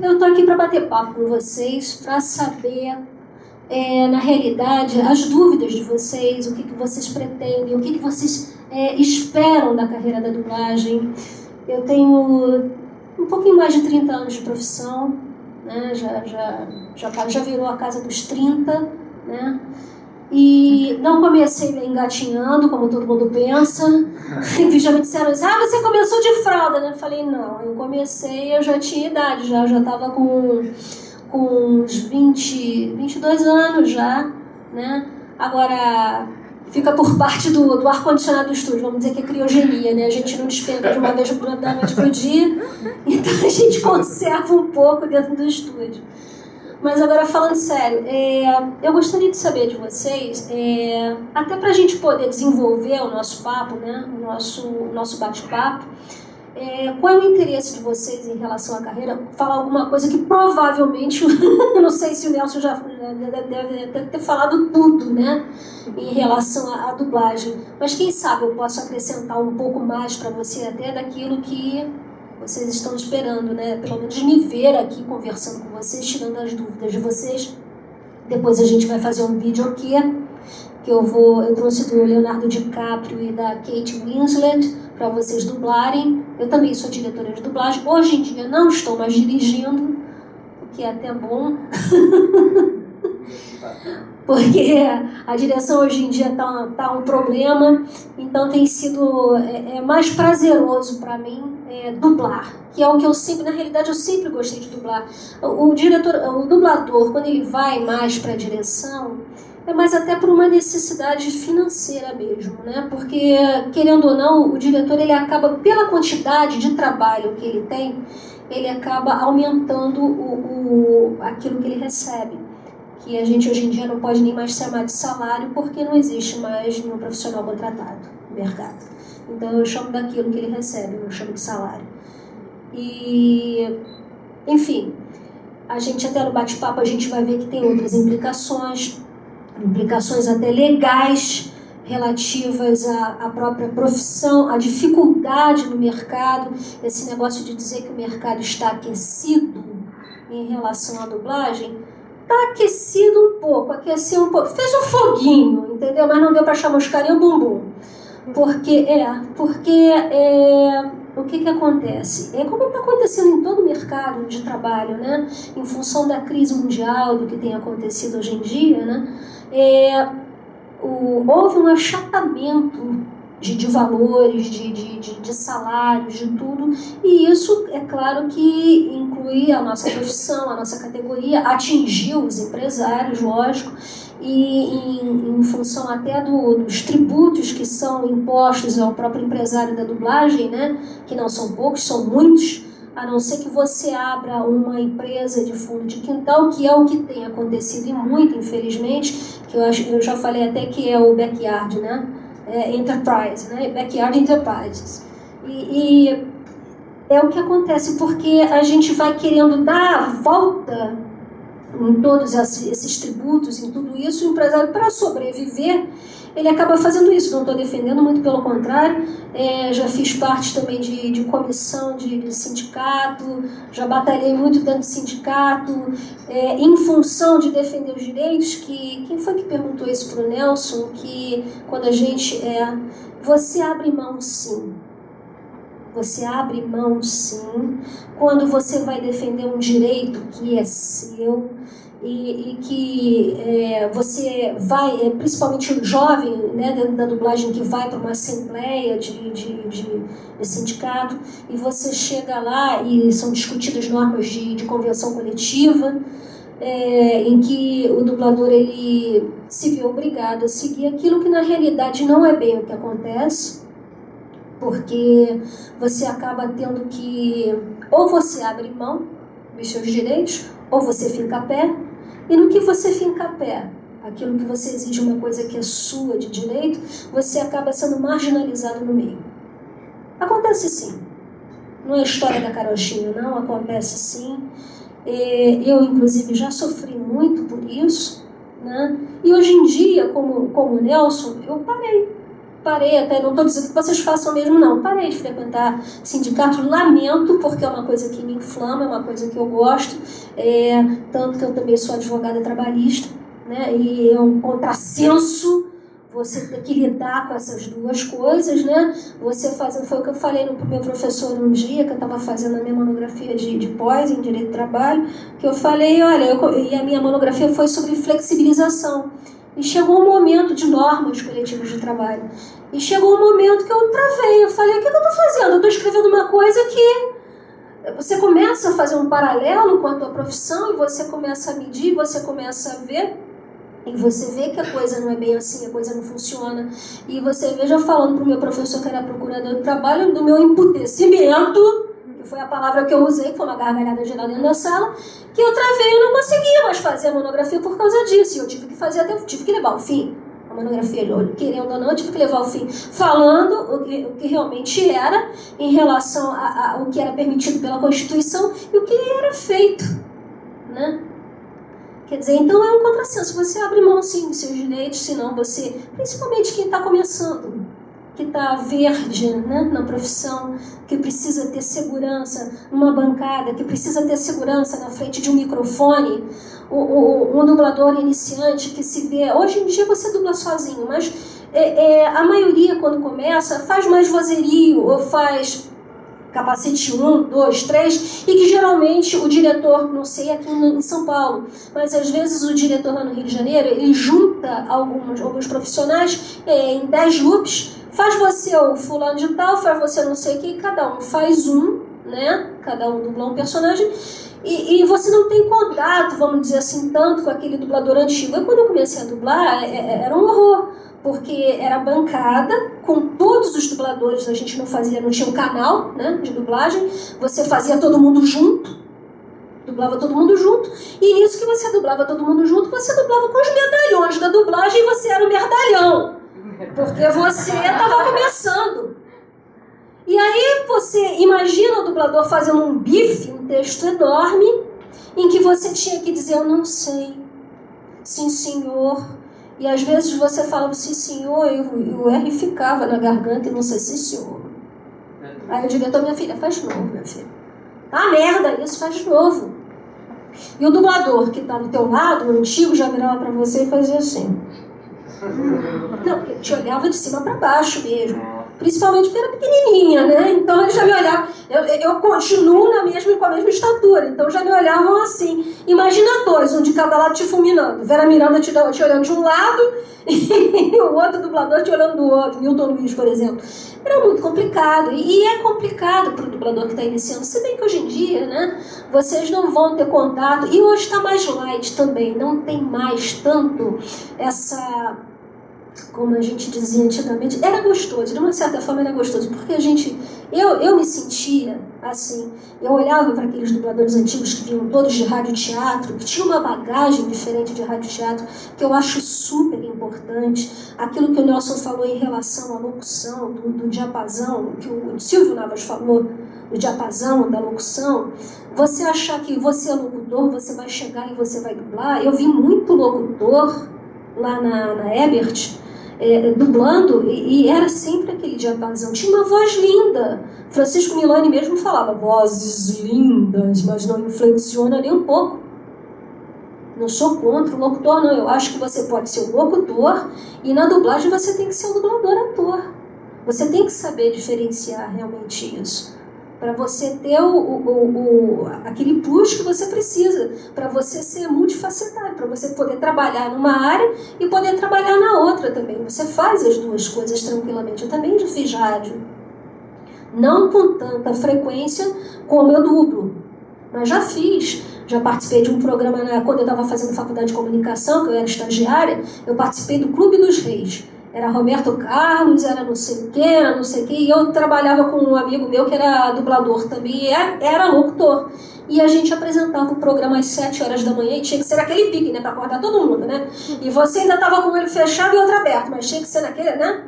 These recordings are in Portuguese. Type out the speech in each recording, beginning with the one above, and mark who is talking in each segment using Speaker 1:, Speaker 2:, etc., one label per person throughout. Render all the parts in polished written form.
Speaker 1: Eu estou aqui para bater papo com vocês, para saber, na realidade, as dúvidas de vocês, o que vocês pretendem, o que vocês esperam da carreira da dublagem. Eu tenho um pouquinho mais de 30 anos de profissão, né? Já virou a casa dos 30, né? E não comecei engatinhando, como todo mundo pensa. Já me disseram assim, você começou de fralda, né? Eu falei, não, eu já tinha idade, já estava com uns 22 anos já, né? Agora, fica por parte do ar-condicionado do estúdio, vamos dizer que é criogenia, né? A gente não despenca de uma vez da noite pro dia, então a gente conserva um pouco dentro do estúdio. Mas agora, falando sério, eu gostaria de saber de vocês, até para a gente poder desenvolver o nosso papo, né, o nosso bate-papo, qual é o interesse de vocês em relação à carreira? Falar alguma coisa que provavelmente, eu não sei se o Nelson já deve ter falado tudo, né, em relação à dublagem, mas quem sabe eu posso acrescentar um pouco mais para você até daquilo que vocês estão esperando, né? Pelo menos me ver aqui conversando com vocês, tirando as dúvidas de vocês. Depois a gente vai fazer um vídeo aqui, que eu trouxe do Leonardo DiCaprio e da Kate Winslet para vocês dublarem. Eu também sou diretora de dublagem. Hoje em dia não estou mais dirigindo, o que é até bom. Porque a direção hoje em dia tá um problema, então tem sido mais prazeroso para mim dublar, que é o que eu sempre, na realidade eu sempre gostei de dublar. O dublador, quando ele vai mais para a direção, é mais até por uma necessidade financeira mesmo, né? Porque, querendo ou não, o diretor ele acaba, pela quantidade de trabalho que ele tem, ele acaba aumentando aquilo que ele recebe. Que a gente hoje em dia não pode nem mais chamar de salário porque não existe mais nenhum profissional contratado no mercado. Então eu chamo daquilo que ele recebe, eu não chamo de salário. E, enfim, a gente até no bate-papo a gente vai ver que tem outras implicações até legais relativas à própria profissão, à dificuldade no mercado, esse negócio de dizer que o mercado está aquecido em relação à dublagem. Está aquecido um pouco, aqueceu um pouco. Fez um foguinho, entendeu? Mas não deu para chamuscar nem o bumbum. Porque o que acontece? Como está acontecendo em todo o mercado de trabalho, né? Em função da crise mundial, do que tem acontecido hoje em dia, né? Houve um achatamento de valores, de salários, de tudo, e isso, é claro que inclui a nossa profissão, a nossa categoria, atingiu os empresários, lógico, e em função até dos tributos que são impostos ao próprio empresário da dublagem, né, que não são poucos, são muitos, a não ser que você abra uma empresa de fundo de quintal, que é o que tem acontecido e muito, infelizmente, que eu já falei até que é o backyard, né? Enterprise, né? Backyard Enterprises. E é o que acontece, porque a gente vai querendo dar a volta em todos esses tributos, em tudo isso, o empresário, para sobreviver, ele acaba fazendo isso. Não estou defendendo, muito pelo contrário. Já fiz parte também de comissão de sindicato, já batalhei muito dentro do sindicato, em função de defender os direitos. Quem foi que perguntou isso para o Nelson? Que quando a gente... você abre mão, sim. Você abre mão, sim, quando você vai defender um direito que é seu e que você vai, principalmente o jovem, né, dentro da dublagem, que vai para uma assembleia de sindicato, e você chega lá e são discutidas normas de convenção coletiva, em que o dublador ele se vê obrigado a seguir aquilo que na realidade não é bem o que acontece, porque você acaba tendo que, ou você abre mão dos seus direitos, ou você finca a pé, e no que você finca a pé, aquilo que você exige uma coisa que é sua de direito, você acaba sendo marginalizado no meio. Acontece sim. Não é história da carochinha, não, acontece sim. Eu, inclusive, já sofri muito por isso, né? E hoje em dia, como o Nelson, eu parei. parei até, não estou dizendo que vocês façam mesmo não, parei de frequentar sindicato, lamento, porque é uma coisa que me inflama, é uma coisa que eu gosto, tanto que eu também sou advogada trabalhista, né, e é um contrassenso você ter que lidar com essas duas coisas, né? Você fazendo, foi o que eu falei para o meu professor um dia, que eu estava fazendo a minha monografia de pós em Direito do Trabalho, que eu falei, olha, e a minha monografia foi sobre flexibilização. E chegou um momento de normas coletivas de trabalho. E chegou um momento que eu travei, eu falei, o que eu estou fazendo? Eu estou escrevendo uma coisa que você começa a fazer um paralelo com a tua profissão e você começa a medir, você começa a ver. E você vê que a coisa não é bem assim, a coisa não funciona. E você vê, já falando para o meu professor que era procurador de trabalho, do meu emputecimento, que foi a palavra que eu usei, que foi uma gargalhada geral dentro da sala, que eu travei e não conseguia mais fazer a monografia por causa disso. E eu tive que fazer até, tive que levar ao fim a monografia, querendo ou não, eu tive que levar ao fim, falando o que realmente era em relação ao que era permitido pela Constituição e o que era feito, né? Quer dizer, então é um contrassenso. Você abre mão, sim, dos seus direitos, senão você, principalmente quem está começando, que está verde, né, na profissão, que precisa ter segurança numa bancada, que precisa ter segurança na frente de um microfone, um dublador iniciante que se vê... Hoje em dia você dubla sozinho, mas a maioria, quando começa, faz mais vozerio ou faz... capacete 1, 2, 3, e que geralmente o diretor, não sei aqui em São Paulo, mas às vezes o diretor lá no Rio de Janeiro, ele junta alguns profissionais em 10 loops, faz você o fulano de tal, faz você não sei o que, cada um faz um, né? Cada um dubla um personagem, e você não tem contato, vamos dizer assim, tanto com aquele dublador antigo. Eu, quando eu comecei a dublar, era um horror, porque era bancada, com todos os dubladores, a gente não tinha um canal, né, de dublagem, você fazia todo mundo junto, dublava todo mundo junto, e nisso que você dublava todo mundo junto, você dublava com os medalhões da dublagem e você era o merdalhão, porque você estava começando. E aí você imagina o dublador fazendo um bife, um texto enorme, em que você tinha que dizer, eu não sei, sim senhor. E às vezes você falava, sim senhor, e o R ficava na garganta e não sei, sim senhor. Aí o diretor, minha filha, faz de novo, minha filha. Ah, merda, isso, faz de novo. E o dublador que está do teu lado, o antigo, já virava para você e fazia assim. Não, porque te olhava de cima para baixo mesmo. Principalmente porque era pequenininha, né? Então eles já me olhavam. Eu continuo com a mesma estatura, então já me olhavam assim. Imagina dois, um de cada lado te fulminando. Vera Miranda te olhando de um lado e o outro dublador te olhando do outro. Milton Luiz, por exemplo. Era muito complicado. E é complicado para o dublador que está iniciando. Se bem que hoje em dia, né, vocês não vão ter contato. E hoje está mais light também. Não tem mais tanto essa... Como a gente dizia antigamente, era gostoso, de uma certa forma era gostoso, porque eu me sentia assim, eu olhava para aqueles dubladores antigos que vinham todos de radioteatro, que tinham uma bagagem diferente de radioteatro, que eu acho super importante, aquilo que o Nelson falou em relação à locução, do diapasão, que o Silvio Navas falou, do diapasão, da locução, você achar que você é locutor, você vai chegar e você vai dublar. Eu vi muito locutor lá na Ebert, dublando, e era sempre aquele diapasão. Tinha uma voz linda. Francisco Milani mesmo falava, vozes lindas, mas não inflexiona nem um pouco. Não sou contra o locutor, não. Eu acho que você pode ser um locutor e na dublagem você tem que ser um dublador-ator. Você tem que saber diferenciar realmente isso. Para você ter aquele plus que você precisa, para você ser multifacetado, para você poder trabalhar numa área e poder trabalhar na outra também. Você faz as duas coisas tranquilamente. Eu também já fiz rádio, não com tanta frequência como eu dublo, mas já fiz. Já participei de um programa, quando eu estava fazendo faculdade de comunicação, que eu era estagiária, eu participei do Clube dos Reis. Era Roberto Carlos, era não sei o quê, e eu trabalhava com um amigo meu que era dublador também, era locutor. E a gente apresentava o programa às 7 horas da manhã, e tinha que ser naquele pique, né, para acordar todo mundo, né? E você ainda estava com o olho fechado e outro aberto, mas tinha que ser naquele, né?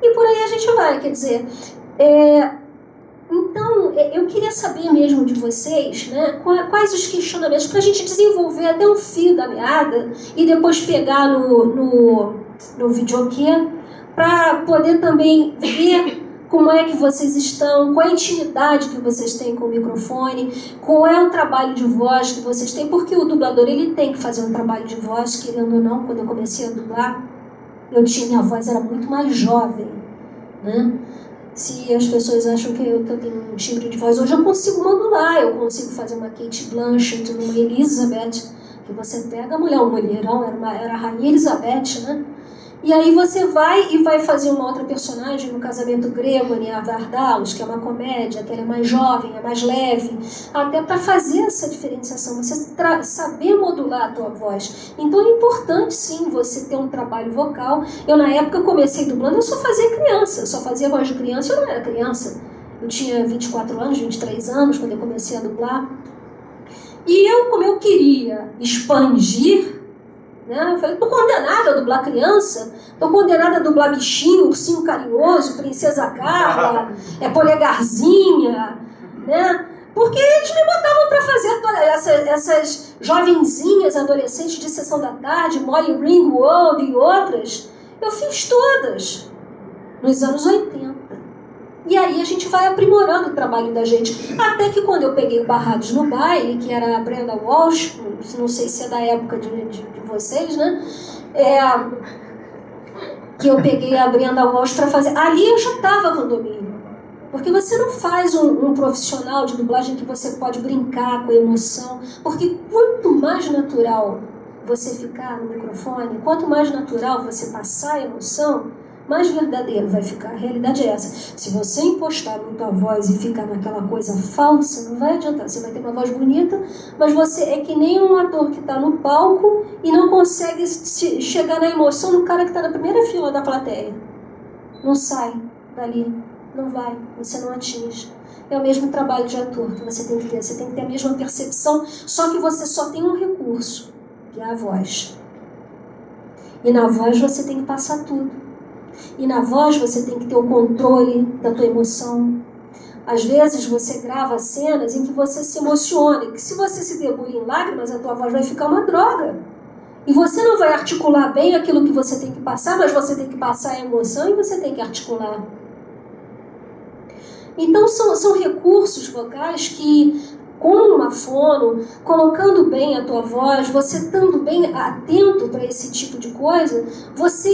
Speaker 1: E por aí a gente vai, quer dizer... Então, eu queria saber mesmo de vocês, né, quais os questionamentos, para a gente desenvolver até o fio da meada e depois pegar no videoquê para poder também ver como é que vocês estão, qual é a intimidade que vocês têm com o microfone, qual é o trabalho de voz que vocês têm, porque o dublador ele tem que fazer um trabalho de voz, querendo ou não. Quando eu comecei a dublar, minha voz era muito mais jovem, né? Se as pessoas acham que eu tenho um timbre de voz, hoje eu consigo modular, eu consigo fazer uma Cate Blanchett, uma Elizabeth, que você pega a mulher, um mulherão, era a Rainha Elizabeth, né? E aí você vai fazer uma outra personagem no Casamento Grego, a Vardalos, que é uma comédia, que ela é mais jovem, é mais leve, até para fazer essa diferenciação, você saber modular a tua voz. Então é importante, sim, você ter um trabalho vocal. Eu, na época, comecei dublando, eu só fazia criança, eu só fazia voz de criança, eu não era criança. Eu tinha 24 anos, 23 anos, quando eu comecei a dublar. E eu, como eu queria expandir, né? Eu falei, tô condenada a dublar criança, tô condenada a dublar bichinho, ursinho carinhoso, princesa Carla, polegarzinha, né? Porque eles me botavam para fazer todas essas jovenzinhas, adolescentes de sessão da tarde, Molly Ringwald e outras. Eu fiz todas nos anos 80. E aí a gente vai aprimorando o trabalho da gente. Até que quando eu peguei o Barrados no Baile, que era a Brenda Walsh, não sei se é da época de vocês, né? Que eu peguei a Brenda Walsh para fazer. Ali eu já estava com domínio. Porque você não faz um profissional de dublagem que você pode brincar com a emoção. Porque quanto mais natural você ficar no microfone, quanto mais natural você passar a emoção, mais verdadeiro vai ficar. A realidade é essa. Se você impostar muito a voz e ficar naquela coisa falsa, não vai adiantar. Você vai ter uma voz bonita, mas você é que nem um ator que está no palco e não consegue chegar na emoção do cara que está na primeira fila da plateia. Não sai dali, não vai, você não atinge. É o mesmo trabalho de ator que você tem que ter. Você tem que ter a mesma percepção, só que você só tem um recurso, que é a voz. E na voz você tem que passar tudo. E na voz você tem que ter o controle da tua emoção. Às vezes você grava cenas em que você se emociona, que se você se debulha em lágrimas, a tua voz vai ficar uma droga. E você não vai articular bem aquilo que você tem que passar, mas você tem que passar a emoção e você tem que articular. Então são recursos vocais que, com uma fono, colocando bem a tua voz, você estando bem atento para esse tipo de coisa, você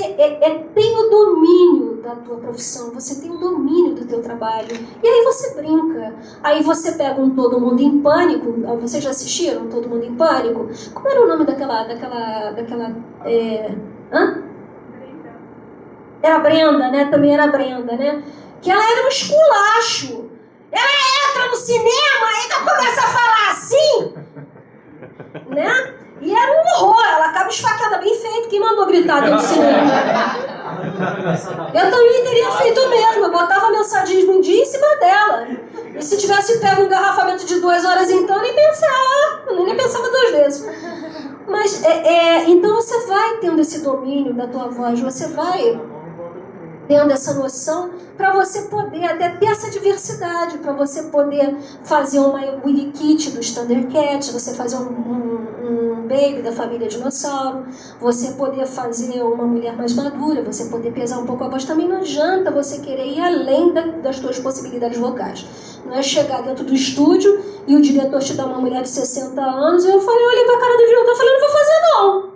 Speaker 1: tem o domínio da tua profissão, você tem o domínio do teu trabalho. E aí você brinca. Aí você pega um Todo Mundo em Pânico. Vocês já assistiram Todo Mundo em Pânico? Como era o nome daquela Era a Brenda, né? Também era a Brenda, né? Que ela era um esculacho. Ela entra no cinema e então começa a falar assim, né? E era um horror, ela acaba esfaqueada, bem feito. Quem mandou gritar dentro do cinema? Eu também teria feito o mesmo, eu botava meu sadismo em dia em cima dela. E se tivesse pego um engarrafamento de 2 horas então, eu nem pensava 2 vezes. Mas, então você vai tendo esse domínio da tua voz, você vai tendo essa noção para você poder até ter essa diversidade, para você poder fazer uma Willy Kit dos Thundercats, você fazer um Baby da família Dinossauro, você poder fazer uma mulher mais madura, você poder pesar um pouco a voz. Também não adianta você querer ir além das suas possibilidades vocais. Não é chegar dentro do estúdio e o diretor te dá uma mulher de 60 anos e eu olhei pra cara do diretor e falei, não vou fazer não.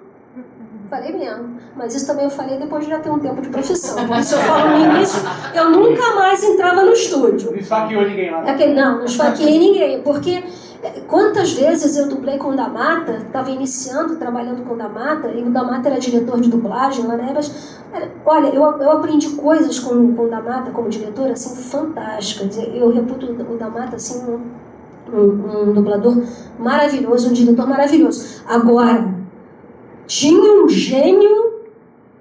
Speaker 1: Falei mesmo, mas isso também eu falei depois de já ter um tempo de profissão. Porque se eu falo no início, eu nunca mais entrava no estúdio.
Speaker 2: Não esfaqueou ninguém lá.
Speaker 1: Não esfaqueei ninguém, porque quantas vezes eu dublei com o Damata, estava iniciando, trabalhando com o Damata, e o Damata era diretor de dublagem lá na época. Olha, eu aprendi coisas com o Damata como diretor, assim, fantásticas. Eu reputo o Damata, assim, um dublador maravilhoso, um diretor maravilhoso. Agora, tinha um gênio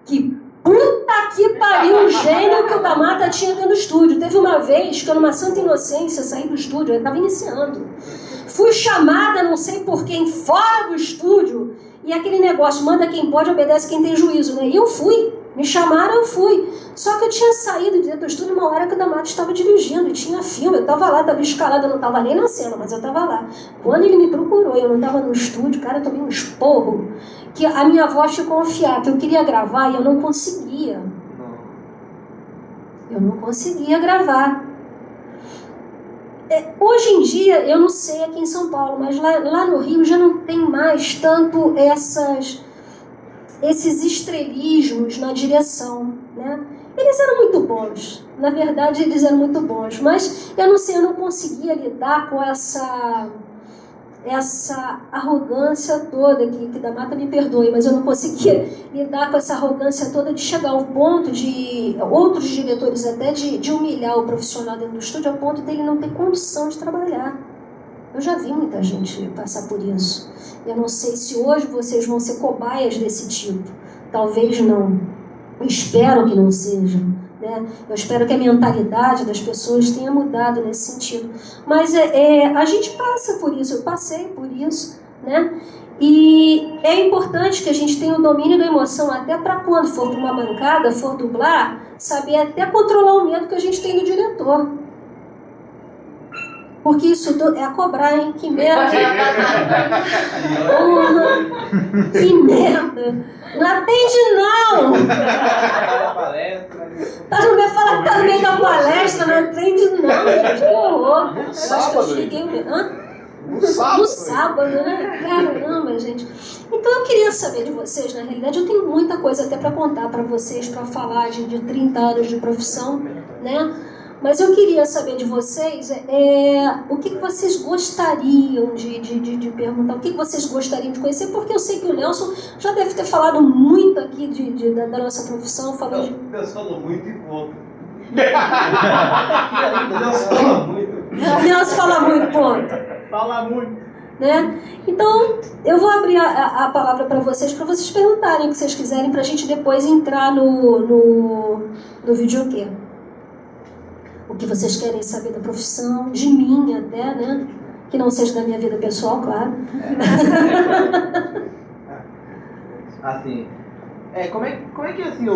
Speaker 1: que, puta que pariu, um gênio que o Damata tinha dentro do estúdio. Teve uma vez que eu, numa santa inocência, saí do estúdio, eu estava iniciando. Fui chamada, não sei por quem, fora do estúdio. E aquele negócio, manda quem pode, obedece quem tem juízo, né? E eu fui. Me chamaram, eu fui. Só que eu tinha saído de dentro do estúdio uma hora que o Damata estava dirigindo e tinha filme. Eu estava lá, estava escalada, eu não estava nem na cena, mas eu estava lá. Quando ele me procurou, eu não estava no estúdio, cara, eu tomei um esporro, que a minha voz ficou afiada. Eu queria gravar e eu não conseguia. Eu não conseguia gravar. Hoje em dia, eu não sei aqui em São Paulo, mas lá no Rio já não tem mais tanto esses estrelismos na direção, né? Eles eram muito bons, na verdade eles eram muito bons, mas eu não sei, eu não conseguia lidar com essa arrogância toda, que da Mata me perdoe, mas eu não conseguia lidar com essa arrogância toda de chegar ao ponto de outros diretores até de humilhar o profissional dentro do estúdio ao ponto dele não ter condição de trabalhar. Eu já vi muita gente passar por isso. Eu não sei se hoje vocês vão ser cobaias desse tipo. Talvez não. Eu espero que não sejam. Né? Eu espero que a mentalidade das pessoas tenha mudado nesse sentido. Mas a gente passa por isso, eu passei por isso. Né? E é importante que a gente tenha o domínio da emoção até para quando for para uma bancada, for dublar, saber até controlar o medo que a gente tem do diretor. Porque isso é a cobrar, hein? Que merda! Porra! Que merda! Não atende, não! Tá no meio, fala que tá no meio da palestra, não atende, não, gente. Que horror! Eu acho que eu cheguei... No sábado, né? Caramba, gente. Então eu queria saber de vocês, na realidade, eu tenho muita coisa até para contar para vocês, para falar de 30 anos de profissão, né? Mas eu queria saber de vocês o que vocês gostariam de perguntar, o que vocês gostariam de conhecer, porque eu sei que o Nelson já deve ter falado muito aqui da nossa profissão.
Speaker 2: Deus falou muito e pouco.
Speaker 3: Deus fala muito.
Speaker 1: Nelson fala muito, ponto.
Speaker 3: Fala muito.
Speaker 1: Né? Então, eu vou abrir a palavra para vocês perguntarem o que vocês quiserem, para a gente depois entrar no videokê. O que vocês querem saber da profissão, de mim até, né? Que não seja da minha vida pessoal, claro.
Speaker 3: Assim, como é que assim,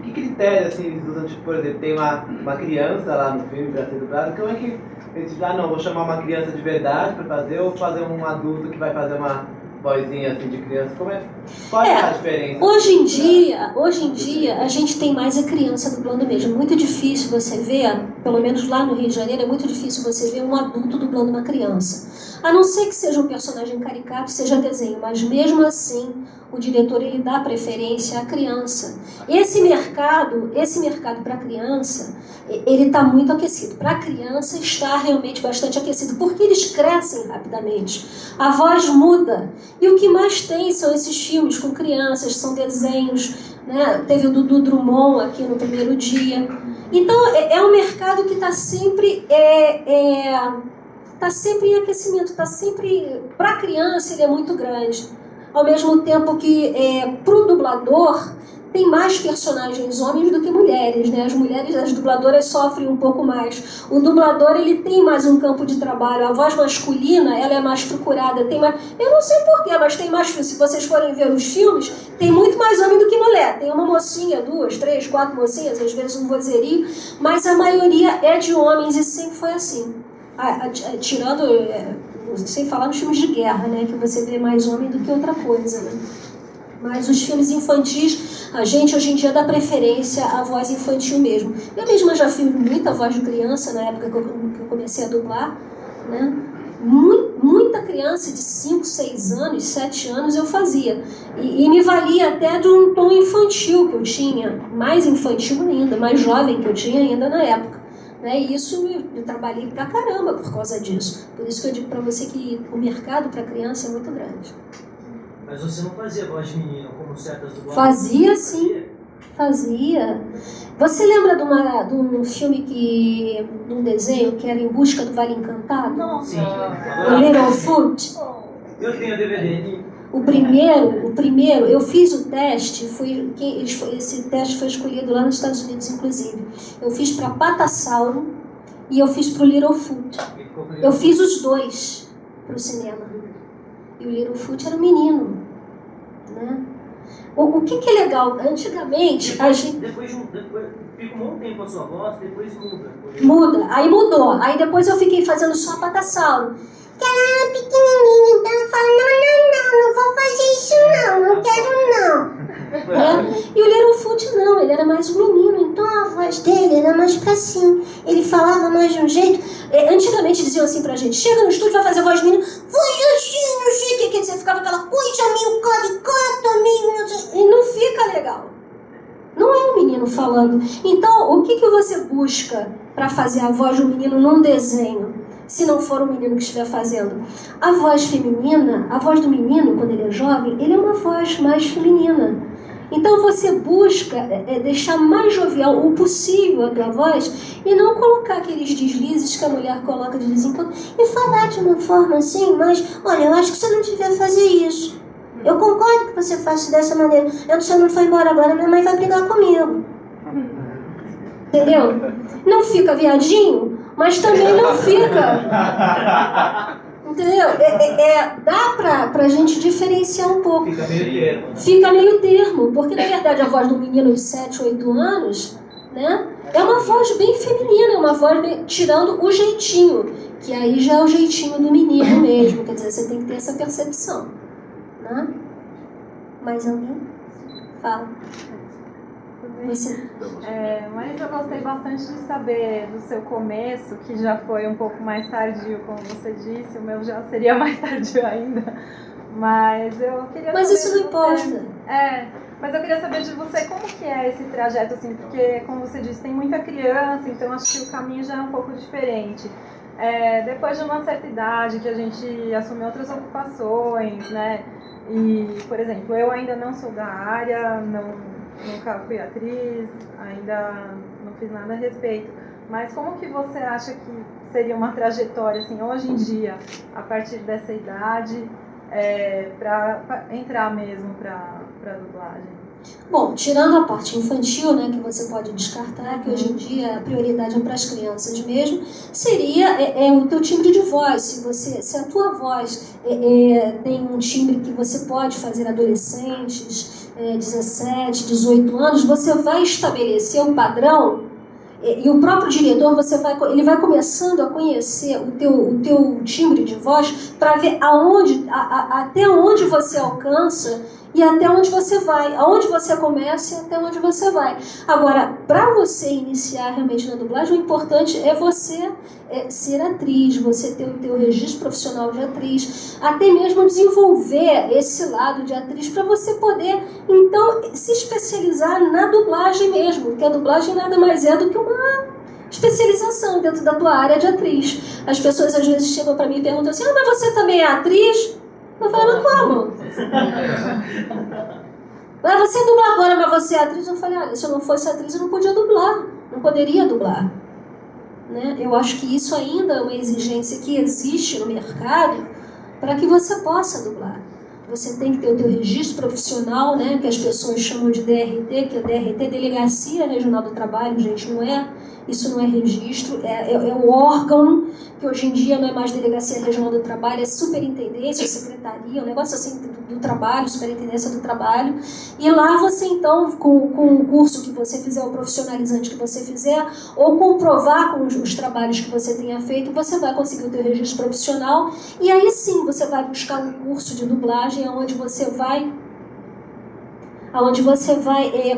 Speaker 3: que critério, assim, por exemplo, tem uma criança lá no filme para ser dublado, como é que eles dizem, não, vou chamar uma criança de verdade para fazer, ou fazer um adulto que vai fazer uma vozinha assim de criança, qual é a diferença?
Speaker 1: Hoje em dia, a gente tem mais a criança dublando mesmo. Muito difícil você ver, pelo menos lá no Rio de Janeiro, é muito difícil você ver um adulto dublando uma criança. A não ser que seja um personagem caricato, seja desenho, mas mesmo assim, o diretor ele dá preferência à criança. Esse mercado para criança, ele está muito aquecido. Para a criança está realmente bastante aquecido, porque eles crescem rapidamente. A voz muda. E o que mais tem são esses filmes com crianças, são desenhos, né? Teve o Dudu Drummond aqui no primeiro dia. Então, é um mercado que está sempre... Está sempre em aquecimento, está sempre... Para a criança ele é muito grande. Ao mesmo tempo que para o dublador tem mais personagens homens do que mulheres, né? As dubladoras sofrem um pouco mais. O dublador ele tem mais um campo de trabalho. A voz masculina ela é mais procurada. Tem mais... Eu não sei porquê, mas tem mais... Se vocês forem ver os filmes, tem muito mais homem do que mulher. Tem uma mocinha, 2, 3, 4 mocinhas, às vezes um vozerio, mas a maioria é de homens e sempre foi assim. Tirando, sem falar nos filmes de guerra, né, que você vê mais homem do que outra coisa, né? Mas os filmes infantis, a gente hoje em dia dá preferência à voz infantil mesmo. Eu mesma já fiz muita voz de criança na época que eu comecei a dublar, né? Muita criança de 5, 6 anos, 7 anos eu fazia. E me valia até de um tom infantil que eu tinha, mais infantil ainda, mais jovem que eu tinha ainda na época. E isso eu trabalhei pra caramba por causa disso. Por isso que eu digo pra você que o mercado para criança é muito grande.
Speaker 4: Mas você não fazia voz de menina, como certas dublagens?
Speaker 1: Fazia sim, fazia. Você lembra de um filme de um desenho que era Em Busca do Vale Encantado?
Speaker 4: Não. Sim.
Speaker 1: O Littlefoot?
Speaker 4: Eu tenho DVD.
Speaker 1: O primeiro, eu fiz o teste, esse teste foi escolhido lá nos Estados Unidos, inclusive. Eu fiz para Patassauro e eu fiz para o Littlefoot. Eu fiz os dois para o cinema. E o Littlefoot era um menino, né? O que é legal? Antigamente,
Speaker 4: Depois fica um bom tempo a sua voz, depois muda.
Speaker 1: Muda, aí mudou. Aí depois eu fiquei fazendo só a Patassauro. Que ela era pequenininha, então eu falo, não vou fazer isso não quero não. E o Littlefoot não, ele era mais um menino, então a voz dele era mais pra cima. Ele falava mais de um jeito. Antigamente diziam assim pra gente, chega no estúdio, vai fazer voz de menino, voz assim, não sei o que, quer dizer, ficava aquela coisa meio caricata, meio... E não fica legal. Não é um menino falando. Então, o que você busca para fazer a voz de um menino num desenho, se não for um menino que estiver fazendo? A voz feminina, a voz do menino, quando ele é jovem, ele é uma voz mais feminina. Então você busca deixar mais jovial o possível a tua voz e não colocar aqueles deslizes que a mulher coloca de vez em quando e falar de uma forma assim, mas olha, eu acho que você não devia fazer isso. Eu concordo que você faça dessa maneira. Se eu não for embora agora, minha mãe vai brigar comigo. Entendeu? Não fica viadinho, mas também não fica... Entendeu? Dá pra gente diferenciar um pouco.
Speaker 3: Fica meio termo.
Speaker 1: Fica meio termo, porque na verdade a voz do menino de 7, 8 anos, né, é uma voz bem feminina, é uma voz bem, tirando o jeitinho, que aí já é o jeitinho do menino mesmo, quer dizer, você tem que ter essa percepção. Né? Mais alguém? Fala. Você.
Speaker 5: Mas eu gostei bastante de saber do seu começo, que já foi um pouco mais tardio, como você disse, o meu já seria mais tardio ainda. Mas eu queria
Speaker 1: Mas
Speaker 5: saber
Speaker 1: isso não importa.
Speaker 5: Mas eu queria saber de você como que é esse trajeto, assim, porque, como você disse, tem muita criança, então acho que o caminho já é um pouco diferente. Depois de uma certa idade, que a gente assume outras ocupações, né? E, por exemplo, eu ainda não sou da área, nunca fui atriz, ainda não fiz nada a respeito. Mas como que você acha que seria uma trajetória, assim, hoje em dia, a partir dessa idade, para entrar mesmo para dublagem?
Speaker 1: Bom, tirando a parte infantil, né, que você pode descartar, que hoje em dia a prioridade é para as crianças mesmo, seria o teu timbre de voz. Se a tua voz tem um timbre que você pode fazer adolescentes, 17, 18 anos, você vai estabelecer um padrão e o próprio diretor ele vai começando a conhecer o teu timbre de voz para ver até onde você alcança e até onde você vai, aonde você começa e até onde você vai. Agora, para você iniciar realmente na dublagem, o importante é você ser atriz, você ter o teu registro profissional de atriz, até mesmo desenvolver esse lado de atriz para você poder, então, se especializar na dublagem mesmo, porque a dublagem nada mais é do que uma especialização dentro da tua área de atriz. As pessoas às vezes chegam para mim e perguntam assim, mas você também é atriz? Eu falo, mas como? Mas você é dubladora, mas você é atriz? Eu falei, olha, se eu não fosse atriz eu não podia dublar, não poderia dublar. Né? Eu acho que isso ainda é uma exigência que existe no mercado para que você possa dublar. Você tem que ter o teu registro profissional, né, que as pessoas chamam de DRT, que é DRT, Delegacia Regional do Trabalho, gente, não é... Isso não é registro, é o órgão, que hoje em dia não é mais Delegacia Regional do Trabalho, é Superintendência, Secretaria, um negócio assim do trabalho, Superintendência do Trabalho. E lá você, então, com o curso que você fizer, o profissionalizante que você fizer, ou comprovar com os trabalhos que você tenha feito, você vai conseguir o teu registro profissional. E aí sim, você vai buscar um curso de dublagem, onde você vai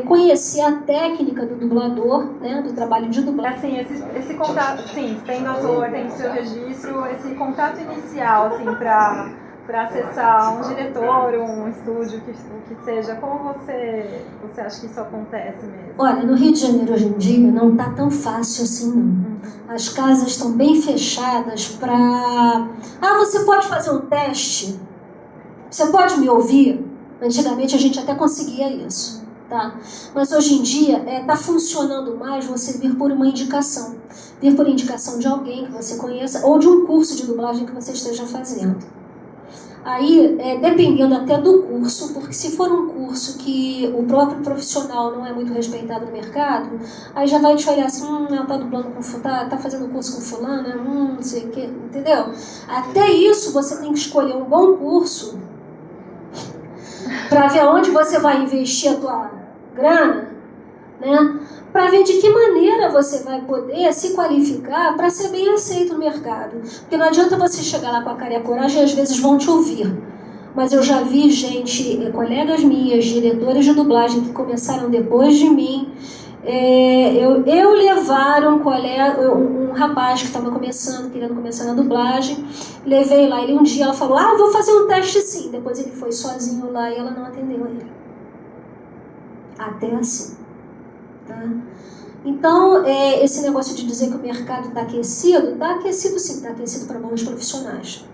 Speaker 1: conhecer a técnica do dublador, né, do trabalho de dublagem.
Speaker 5: Assim, esse contato, sim, tem doutor, tem seu registro, esse contato inicial, assim, para acessar um diretor, um estúdio, que seja, como você acha que isso acontece mesmo?
Speaker 1: Olha, no Rio de Janeiro hoje em dia não está tão fácil assim, não. As casas estão bem fechadas para... você pode fazer um teste? Você pode me ouvir? Antigamente a gente até conseguia isso, tá? Mas hoje em dia está funcionando mais você vir por uma indicação. Vir por indicação de alguém que você conheça ou de um curso de dublagem que você esteja fazendo. Aí, dependendo até do curso, porque se for um curso que o próprio profissional não é muito respeitado no mercado, aí já vai te olhar assim, ela tá dublando tá fazendo curso com fulana, não sei o que, entendeu? Até isso você tem que escolher um bom curso para ver onde você vai investir a tua grana, né? Para ver de que maneira você vai poder se qualificar para ser bem aceito no mercado. Porque não adianta você chegar lá com a cara e a coragem e às vezes vão te ouvir. mas eu já vi gente, colegas minhas, diretores de dublagem que começaram depois de mim. Eu levar um rapaz que estava querendo começar na dublagem, levei lá, ele um dia, ela falou, eu vou fazer um teste sim, depois ele foi sozinho lá e ela não atendeu ele. Até assim. Tá? Então, esse negócio de dizer que o mercado está aquecido sim, está aquecido para bons profissionais.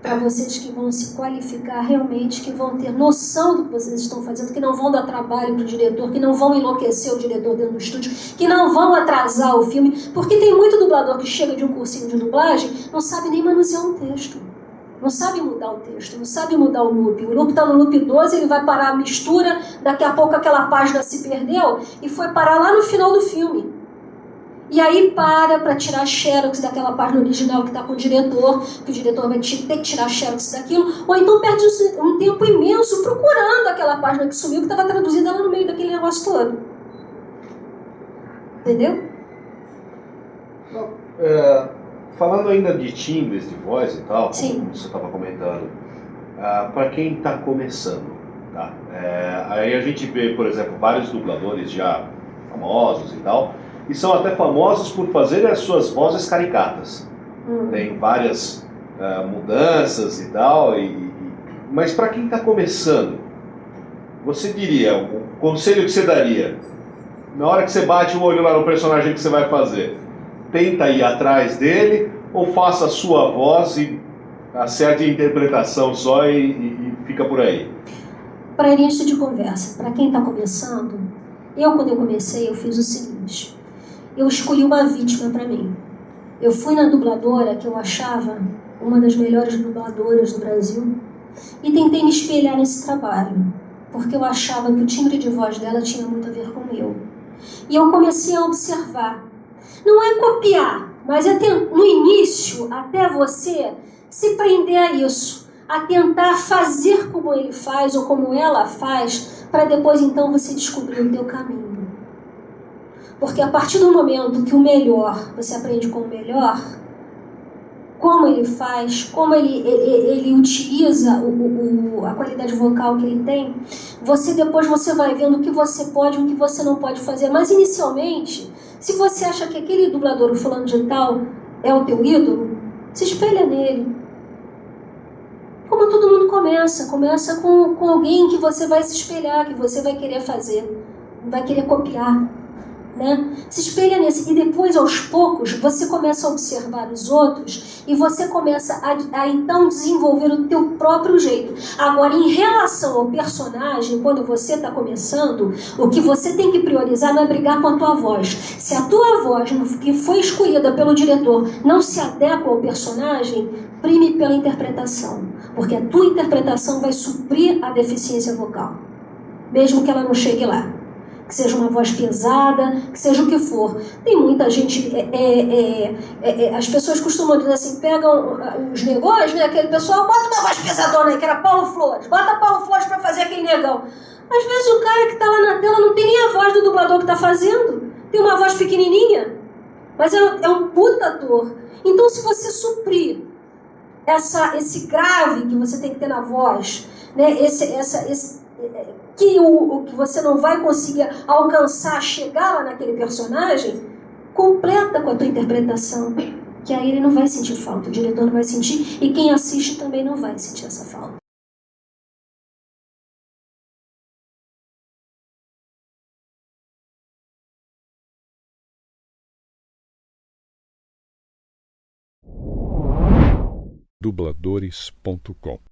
Speaker 1: Para vocês que vão se qualificar realmente, que vão ter noção do que vocês estão fazendo, que não vão dar trabalho para o diretor, que não vão enlouquecer o diretor dentro do estúdio, que não vão atrasar o filme, porque tem muito dublador que chega de um cursinho de dublagem, não sabe nem manusear um texto, não sabe mudar o texto, não sabe mudar o loop. O loop está no loop 12, ele vai parar a mistura, daqui a pouco aquela página se perdeu e foi parar lá no final do filme. E aí para tirar xerox daquela página original que está com o diretor, que o diretor vai ter que tirar xerox daquilo, ou então perde um tempo imenso procurando aquela página que sumiu, que estava traduzida lá no meio daquele negócio todo. Entendeu?
Speaker 6: Falando ainda de timbres de voz e tal,
Speaker 1: Sim.
Speaker 6: como você estava comentando, para quem está começando, tá? Aí a gente vê, por exemplo, vários dubladores já famosos e tal, e são até famosos por fazerem as suas vozes caricatas. Tem várias mudanças e tal, mas para quem está começando, você diria, o conselho que você daria, na hora que você bate o olho lá no personagem que você vai fazer, tenta ir atrás dele ou faça a sua voz e acerte a interpretação só e fica por aí?
Speaker 1: Para início de conversa, para quem está começando, quando eu comecei, eu fiz o seguinte. Eu escolhi uma vítima para mim. Eu fui na dubladora que eu achava uma das melhores dubladoras do Brasil e tentei me espelhar nesse trabalho, porque eu achava que o timbre de voz dela tinha muito a ver com o meu. E eu comecei a observar. Não é copiar, mas no início, até você se prender a isso, a tentar fazer como ele faz ou como ela faz, para depois então você descobrir o teu caminho. Porque a partir do momento que o melhor, você aprende com o melhor, como ele faz, como ele utiliza a qualidade vocal que ele tem, depois você vai vendo o que você pode e o que você não pode fazer. Mas inicialmente, se você acha que aquele dublador, o fulano de tal, é o teu ídolo, se espelha nele. Como todo mundo começa com alguém que você vai se espelhar, que você vai querer fazer, vai querer copiar. Né? Se espelha nesse, e depois aos poucos você começa a observar os outros e você começa a então desenvolver o teu próprio jeito. Agora, em relação ao personagem, quando você está começando, o que você tem que priorizar não é brigar com a tua voz. Se a tua voz, que foi escolhida pelo diretor, não se adequa ao personagem, prime pela interpretação, porque a tua interpretação vai suprir a deficiência vocal, mesmo que ela não chegue lá. Que seja uma voz pesada, que seja o que for. Tem muita gente, as pessoas costumam dizer assim, pegam os negões, né, aquele pessoal, bota uma voz pesadona aí, que era Paulo Flores, bota Paulo Flores para fazer aquele negão. Às vezes o cara que está lá na tela não tem nem a voz do dublador que está fazendo, tem uma voz pequenininha, mas é um puta ator. Então, se você suprir esse grave que você tem que ter na voz, né, que você não vai conseguir alcançar, chegar lá naquele personagem, completa com a tua interpretação, que aí ele não vai sentir falta, o diretor não vai sentir, e quem assiste também não vai sentir essa falta.
Speaker 7: Dubladores.com